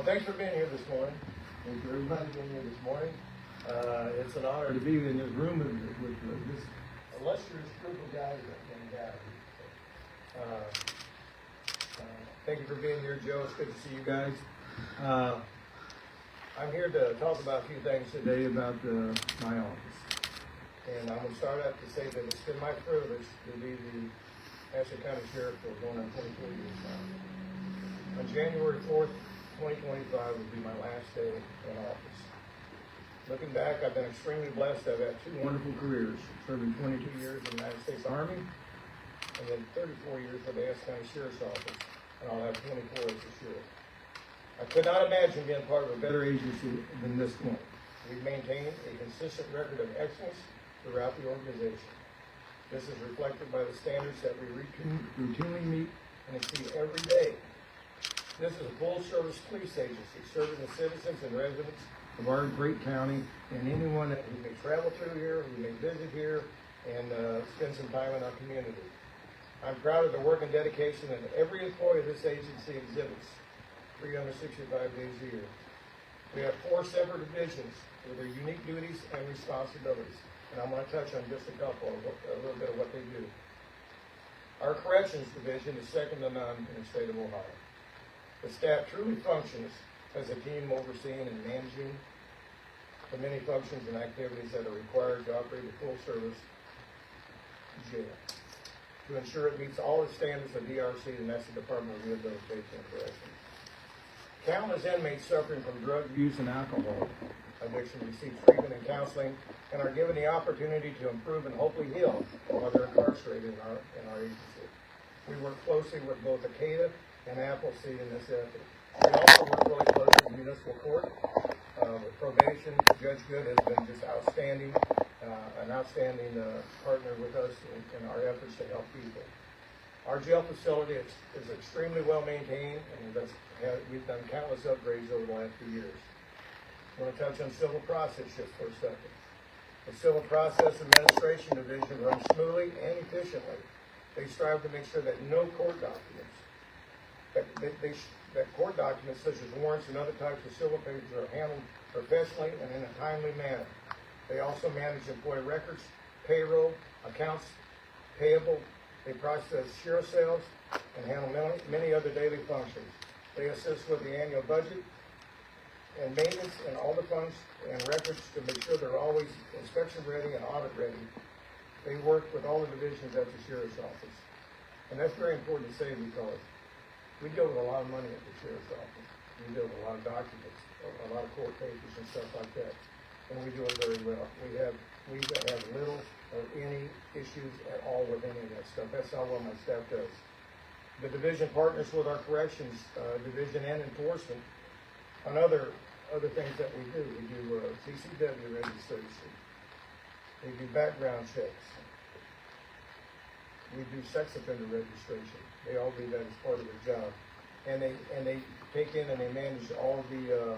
thanks for being here this morning. Thanks for everybody being here this morning. It's an honor to be in this room with this illustrious group of guys that came down. Thank you for being here, Joe. It's good to see you guys. I'm here to talk about a few things today about my office. And I'm going to start out to say that it's been my privilege to be the Ashland County Sheriff for going on 24 years now. On January 4th, 2025 will be my last day in office. Looking back, I've been extremely blessed. I've had two wonderful careers, serving 22 years in the United States Army, and then 34 years for the Ashland County Sheriff's Office, and I'll have 24 as a sheriff. I could not imagine being part of a better agency than this one. We've maintained a consistent record of excellence throughout the organization. This is reflected by the standards that we routinely meet and exceed every day. This is a full-service police agency serving the citizens and residents of our great county and anyone who may travel through here, who may visit here, and spend some time in our community. I'm proud of the work and dedication that every employee of this agency exhibits 365 days a year. We have 4 separate divisions with their unique duties and responsibilities, and I'm going to touch on just a couple, a little bit of what they do. Our corrections division is second to none in the state of Ohio. The staff truly functions as a team overseeing and managing the many functions and activities that are required to operate a full-service jail to ensure it meets all the standards of DRC, and that's the Department of Rehabilitation and Corrections. Countless inmates suffering from drug use and alcohol addiction receive treatment and counseling and are given the opportunity to improve and hopefully heal while they're incarcerated in our agency. We work closely with both ACADA and Appleseed in this effort. We also work really closely with municipal court, with probation. Judge Good has been just outstanding, an outstanding partner with us in our efforts to help people. Our jail facility is extremely well maintained, and we've done countless upgrades over the last few years. I want to touch on civil process just for a second. The Civil Process Administration Division runs smoothly and efficiently. They strive to make sure that no court documents, that court documents such as warrants and other types of civil papers are handled professionally and in a timely manner. They also manage employee records, payroll, accounts payable. They process share sales and handle many other daily functions. They assist with the annual budget and maintenance and all the funds and records to make sure they're always inspection ready and audit ready. They work with all the divisions at the Sheriff's Office. And that's very important to say because we deal with a lot of money at the Sheriff's Office. We deal with a lot of documents, a lot of court papers and stuff like that. And we do it very well. We have little or any issues at all with any of that stuff. That's how well my staff does. The division partners with our corrections division and enforcement on other things that we do. We do CCW registration. We do background checks. We do sex offender registration. They all do that as part of their job. And they take in and they manage all the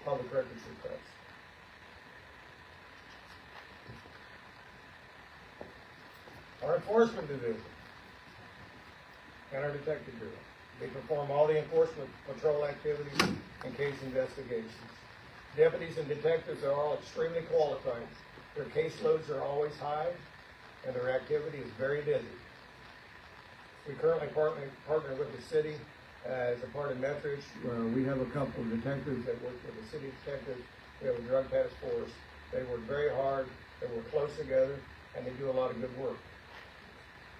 public records requests. Our enforcement division and our detective bureau. They perform all the enforcement patrol activities and case investigations. Deputies and detectives are all extremely qualified. Their caseloads are always high, and their activity is very busy. We currently partner with the city as a part of Metridge. We have a couple of detectives that work for the city detectives. We have a drug task force. They work very hard. They work close together, and they do a lot of good work.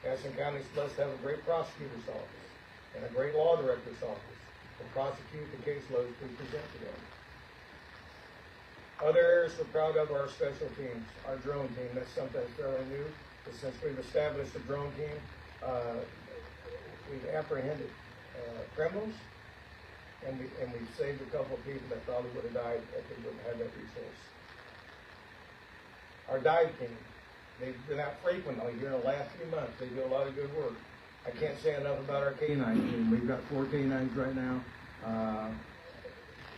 Ashland County is blessed to have a great prosecutor's office and a great law director's office to prosecute the caseloads we present to them. Other areas we're proud of are our special teams, our drone team. That's something that's fairly new. But since we've established a drone team, we've apprehended criminals, and we've saved a couple of people that probably would have died if they wouldn't have that resource. Our dive team, they've been out frequently here in the last few months. They do a lot of good work. I can't say enough about our canine team. We've got 4 canines right now.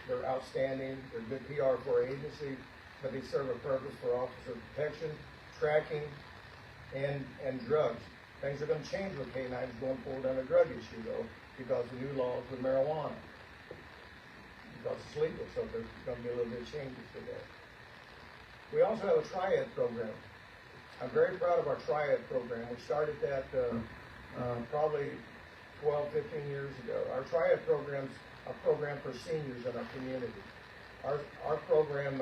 They're outstanding. They're good PR for our agency, but they serve a purpose for officer protection, tracking, and drugs. Things are going to change with canines going forward on the drug issue, though, because of new laws with marijuana. because it's legal, so there's going to be a little bit of changes to that. We also have a triad program. I'm very proud of our triad program. We started that probably 12, 15 years ago. Our triad program's a program for seniors in our community. Our program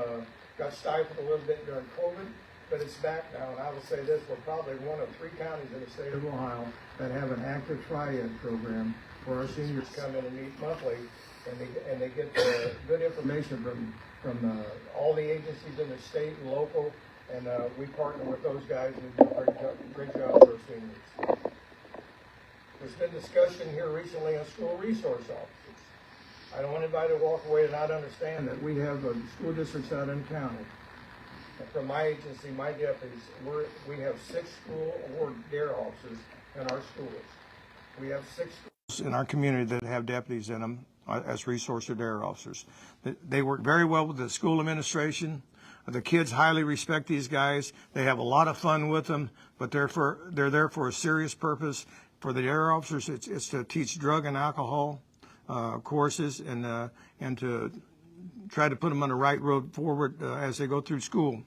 got stifled a little bit during COVID, but it's back now, and I will say this, we're probably one of 3 counties in the state of Ohio that have an active triad program where our seniors come in and meet monthly, and they get good information from all the agencies in the state and local, and we partner with those guys and do a great job for our seniors. There's been discussion here recently on school resource officers. I don't want anybody to walk away and not understand that we have school districts out in the county. And from my agency, my deputies, we have 6 school award DARE officers in our schools. We have 6 schools in our community that have deputies in them as resource or DARE officers. They work very well with the school administration. The kids highly respect these guys. They have a lot of fun with them, but they're there for a serious purpose. For the DARE officers, it's to teach drug and alcohol courses and to try to put them on the right road forward as they go through school.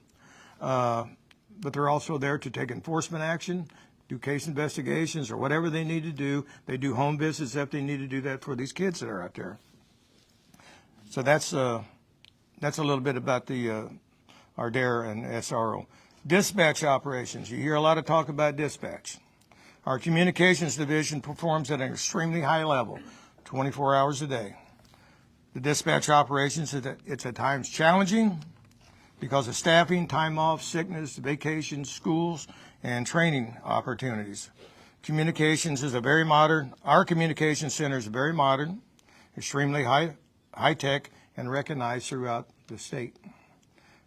But they're also there to take enforcement action, do case investigations, or whatever they need to do. They do home visits if they need to do that for these kids that are out there. So that's a little bit about our DARE and SRO. Dispatch operations. You hear a lot of talk about dispatch. Our communications division performs at an extremely high level, 24 hours a day. The dispatch operations, it's at times challenging because of staffing, time off, sickness, vacations, schools, and training opportunities. Communications is our communications center is very modern, extremely high tech, and recognized throughout the state.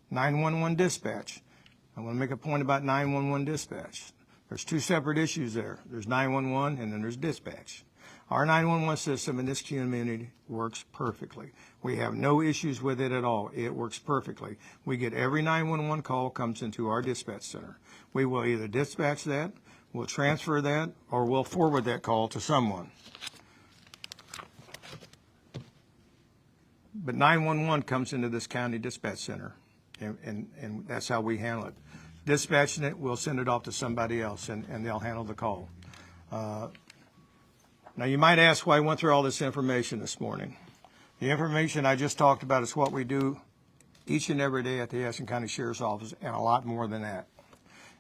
911 dispatch. I want to make a point about 911 dispatch. There's 2 separate issues there. There's 911 and then there's dispatch. Our 911 system in this community works perfectly. We have no issues with it at all. It works perfectly. We get every 911 call comes into our dispatch center. We will either dispatch that, we'll transfer that, or we'll forward that call to someone. But 911 comes into this county dispatch center, and that's how we handle it. Dispatching it, we'll send it off to somebody else, and they'll handle the call. Now, you might ask why I went through all this information this morning. The information I just talked about is what we do each and every day at the Ashland County Sheriff's Office, and a lot more than that.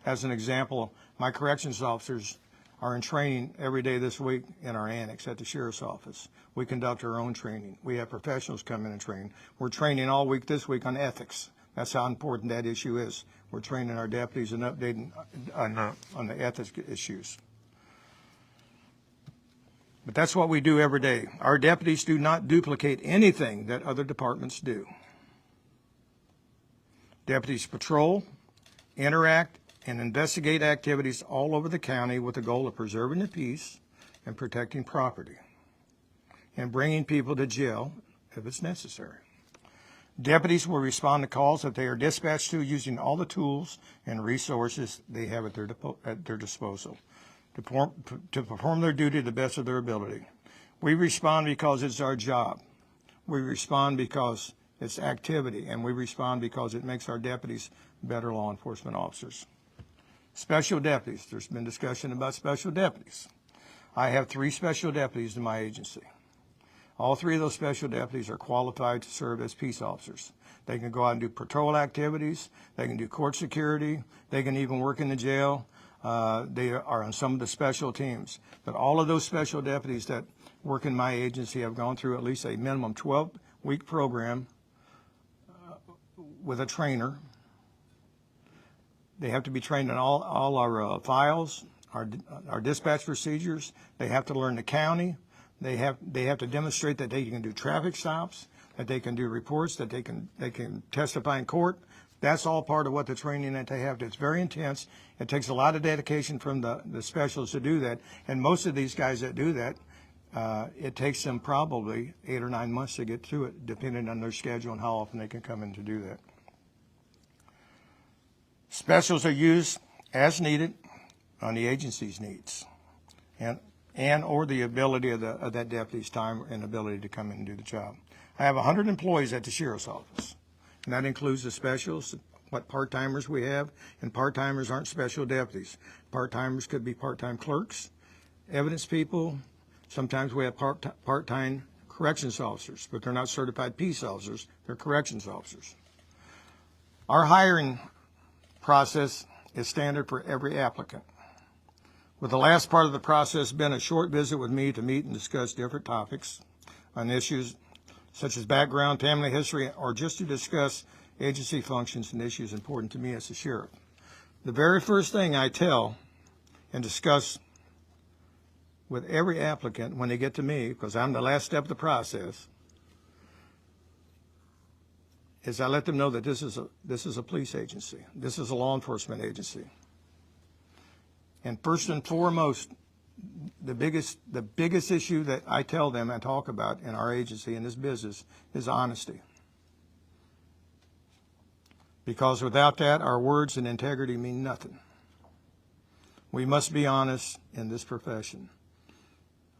As an example, my corrections officers are in training every day this week in our annex at the Sheriff's Office. We conduct our own training. We have professionals come in and train. We're training all week this week on ethics. That's how important that issue is. We're training our deputies and updating on the ethics issues. But that's what we do every day. Our deputies do not duplicate anything that other departments do. Deputies patrol, interact, and investigate activities all over the county with the goal of preserving the peace and protecting property and bringing people to jail if it's necessary. Deputies will respond to calls that they are dispatched to using all the tools and resources they have at their disposal to perform their duty to the best of their ability. We respond because it's our job. We respond because it's activity, and we respond because it makes our deputies better law enforcement officers. Special deputies. There's been discussion about special deputies. I have 3 special deputies in my agency. All 3 of those special deputies are qualified to serve as peace officers. They can go out and do patrol activities. They can do court security. They can even work in the jail. They are on some of the special teams. But all of those special deputies that work in my agency have gone through at least a minimum 12-week program with a trainer. They have to be trained in all our files, our dispatch procedures. They have to learn the county. They have to demonstrate that they can do traffic stops, that they can do reports, that they can testify in court. That's all part of what the training that they have. It's very intense. It takes a lot of dedication from the specialists to do that. And most of these guys that do that, it takes them probably 8 or 9 months to get through it, depending on their schedule and how often they can come in to do that. Specials are used as needed on the agency's needs. And and or the ability of that deputy's time and ability to come in and do the job. I have 100 employees at the sheriff's office, and that includes the specials, what part-timers we have, and part-timers aren't special deputies. Part-timers could be part-time clerks, evidence people. Sometimes we have part-time corrections officers, but they're not certified peace officers, they're corrections officers. Our hiring process is standard for every applicant, with the last part of the process been a short visit with me to meet and discuss different topics on issues such as background, family history, or just to discuss agency functions and issues important to me as a sheriff. The very first thing I tell and discuss with every applicant when they get to me, because I'm the last step of the process, is I let them know that this is a police agency. This is a law enforcement agency. And first and foremost, the biggest issue that I tell them and talk about in our agency, in this business, is honesty. Because without that, our words and integrity mean nothing. We must be honest in this profession.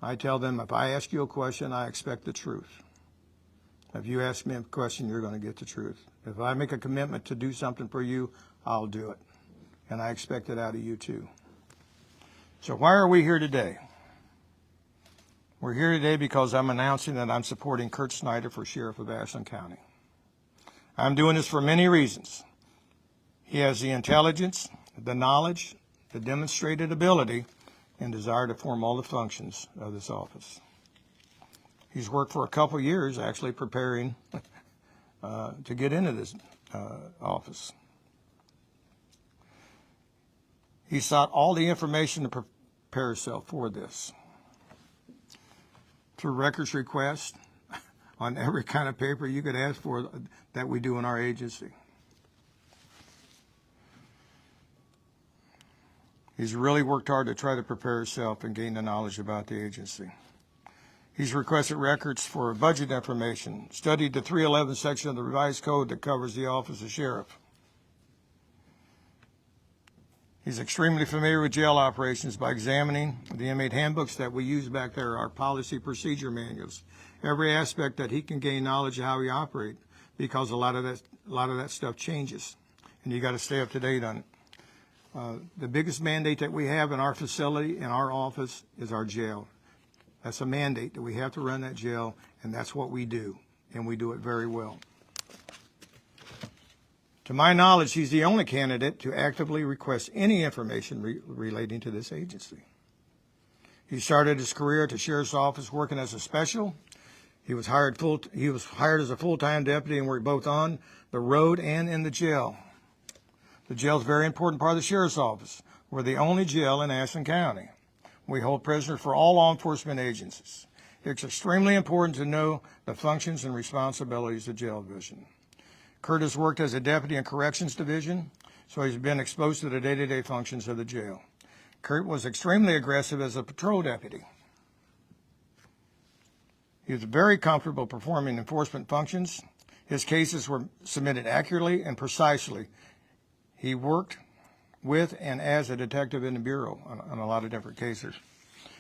I tell them, if I ask you a question, I expect the truth. If you ask me a question, you're going to get the truth. If I make a commitment to do something for you, I'll do it. And I expect it out of you too. So why are we here today? We're here today because I'm announcing that I'm supporting Kurt Schneider for Sheriff of Ashland County. I'm doing this for many reasons. He has the intelligence, the knowledge, the demonstrated ability, and desire to perform all the functions of this office. He's worked for a couple years actually preparing to get into this office. He sought all the information to prepare himself for this. Through records requests on every kind of paper you could ask for that we do in our agency. He's really worked hard to try to prepare himself and gain the knowledge about the agency. He's requested records for budget information, studied the 311 section of the revised code that covers the office of sheriff. He's extremely familiar with jail operations by examining the inmate handbooks that we use back there, our policy procedure manuals, every aspect that he can gain knowledge of how we operate, because a lot of that stuff changes, and you got to stay up to date on it. The biggest mandate that we have in our facility, in our office, is our jail. That's a mandate that we have to run that jail, and that's what we do, and we do it very well. To my knowledge, he's the only candidate to actively request any information relating to this agency. He started his career at the sheriff's office working as a special. He was hired as a full-time deputy and worked both on the road and in the jail. The jail is a very important part of the sheriff's office. We're the only jail in Ashland County. We hold prisoners for all law enforcement agencies. It's extremely important to know the functions and responsibilities of jail division. Kurt has worked as a deputy in corrections division, so he's been exposed to the day-to-day functions of the jail. Kurt was extremely aggressive as a patrol deputy. He was very comfortable performing enforcement functions. His cases were submitted accurately and precisely. He worked with and as a detective in the Bureau on a lot of different cases.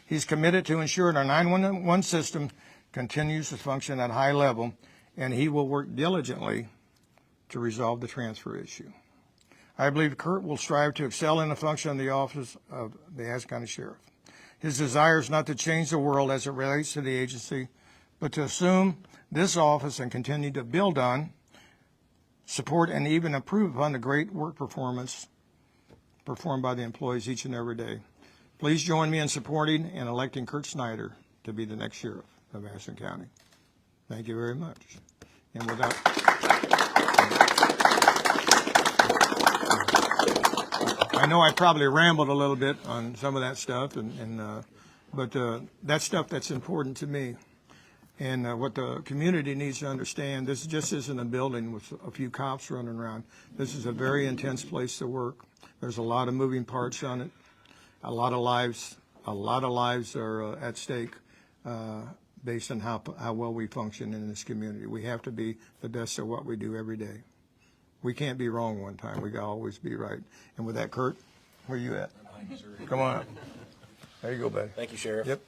He's committed to ensuring our 911 system continues to function at a high level, and he will work diligently to resolve the transfer issue. I believe Kurt will strive to excel in the function of the office of the Ashland County Sheriff. His desire is not to change the world as it relates to the agency, but to assume this office and continue to build on, support, and even improve upon the great work performance performed by the employees each and every day. Please join me in supporting and electing Kurt Schneider to be the next sheriff of Ashland County. Thank you very much. And with that, I know I probably rambled a little bit on some of that stuff, but that's stuff that's important to me. And what the community needs to understand, this just isn't a building with a few cops running around. This is a very intense place to work. There's a lot of moving parts on it. A lot of lives are at stake based on how well we function in this community. We have to be the best at what we do every day. We can't be wrong one time. We gotta always be right. And with that, Kurt, where you at? Come on up. There you go, buddy. Thank you, Sheriff. Yep.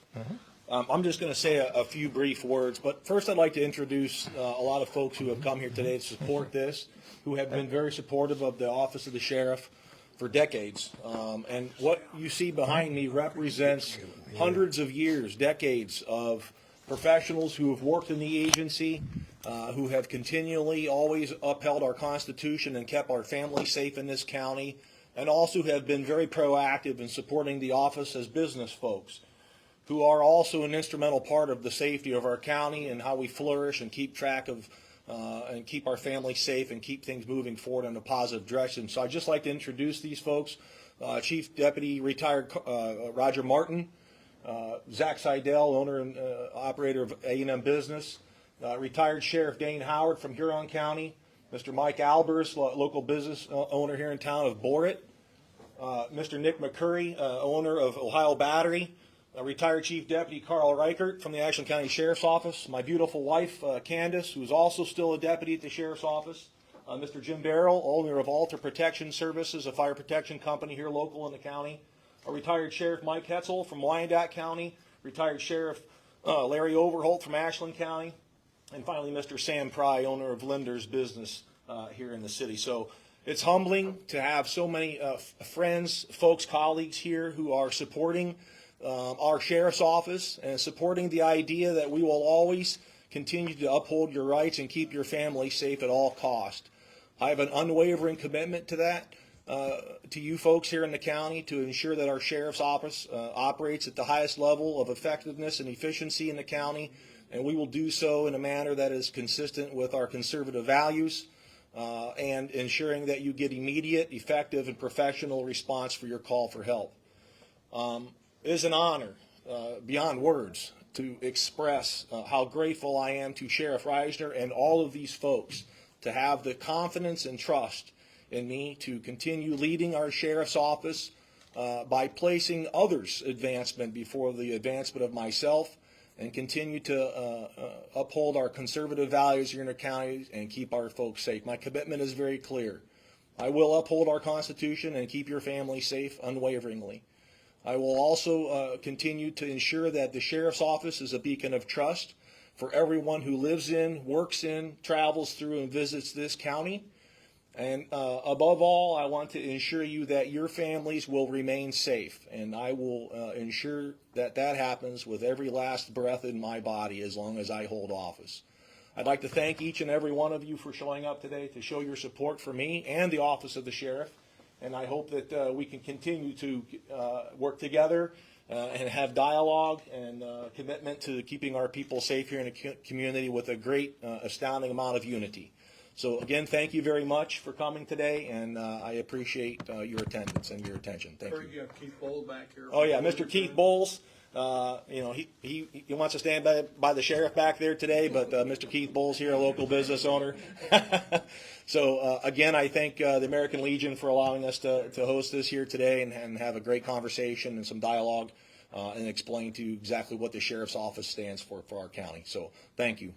I'm just going to say a few brief words, but first I'd like to introduce a lot of folks who have come here today to support this, who have been very supportive of the Office of the Sheriff for decades. And what you see behind me represents hundreds of years, decades of professionals who have worked in the agency, who have continually always upheld our Constitution and kept our families safe in this county, and also have been very proactive in supporting the office as business folks, who are also an instrumental part of the safety of our county and how we flourish and keep track of and keep our families safe and keep things moving forward in a positive direction. So I'd just like to introduce these folks. Chief Deputy Retired Roger Martin, Zach Seidel, owner and operator of A&M Business, retired Sheriff Dane Howard from Huron County, Mr. Mike Albers, local business owner here in town of Borit, Mr. Nick McCurry, owner of Ohio Battery, retired Chief Deputy Carl Reichert from the Ashland County Sheriff's Office, my beautiful wife, Candace, who's also still a deputy at the Sheriff's Office, Mr. Jim Barrell, owner of Alter Protection Services, a fire protection company here local in the county, a retired Sheriff Mike Hetzel from Wyandotte County, retired Sheriff Larry Overholt from Ashland County, and finally Mr. Sam Pry, owner of Linder's Business here in the city. So it's humbling to have so many friends, folks, colleagues here who are supporting our Sheriff's Office and supporting the idea that we will always continue to uphold your rights and keep your family safe at all costs. I have an unwavering commitment to that, to you folks here in the county, to ensure that our Sheriff's Office operates at the highest level of effectiveness and efficiency in the county, and we will do so in a manner that is consistent with our conservative values and ensuring that you get immediate, effective, and professional response for your call for help. It is an honor, beyond words, to express how grateful I am to Sheriff Risner and all of these folks to have the confidence and trust in me to continue leading our Sheriff's Office by placing others' advancement before the advancement of myself, and continue to uphold our conservative values here in the county and keep our folks safe. My commitment is very clear. I will uphold our Constitution and keep your family safe unwaveringly. I will also continue to ensure that the Sheriff's Office is a beacon of trust for everyone who lives in, works in, travels through, and visits this county. And above all, I want to ensure you that your families will remain safe, and I will ensure that that happens with every last breath in my body as long as I hold office. I'd like to thank each and every one of you for showing up today to show your support for me and the Office of the Sheriff. And I hope that we can continue to work together and have dialogue and commitment to keeping our people safe here in the community with a great, astounding amount of unity. So again, thank you very much for coming today, and I appreciate your attendance and your attention. Thank you. You have Keith Bowles back here. Oh yeah, Mr. Keith Bowles. He wants to stand by the sheriff back there today, but Mr. Keith Bowles here, a local business owner. So again, I thank the American Legion for allowing us to host this here today and have a great conversation and some dialogue and explain to you exactly what the Sheriff's Office stands for our county. So thank you.